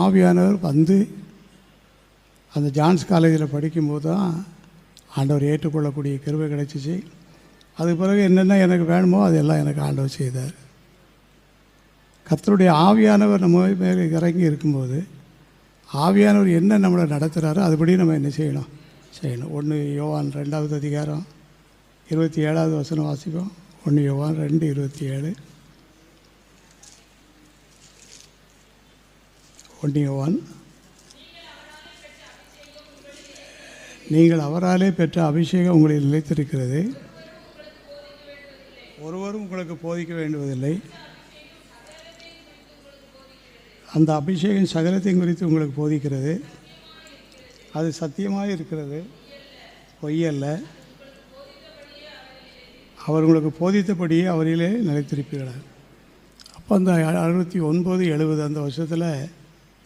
ஆவியானவர் வந்து அந்த ஜான்ஸ் காலேஜில் படிக்கும்போது தான் ஆண்டவர் ஏற்றுக்கொள்ளக்கூடிய கிருபை கிடைச்சிச்சு. அது பிறகு என்னென்ன எனக்கு வேணுமோ அதெல்லாம் எனக்கு ஆண்டவர் செய்தார். கர்த்தருடைய ஆவியானவர் நம்ம மேலே இறங்கி இருக்கும்போது ஆவியானவர் என்ன நம்மளை நடத்துகிறாரோ அதுபடி நம்ம என்ன செய்யணும். 1 யோவான் 2வது அதிகாரம் 27வது வசனம் வாசிப்போம். 1 யோவான் 2:27. 1 யோவான், நீங்கள் அவராலே பெற்ற அபிஷேகம் உங்களில் நிலைத்திருக்கிறது, ஒருவரும் உங்களுக்கு போதிக்க வேண்டுவதில்லை. அந்த அபிஷேகம் சகலத்தையும் குறித்து உங்களுக்கு போதிக்கிறது. அது சத்தியமாக இருக்கிறது, பொய்யல்ல. அவர் உங்களுக்கு போதித்தபடியே அவரிலே நிலைத்திருப்பீர்கள். அப்போ அந்த 69-70 அந்த வருஷத்தில்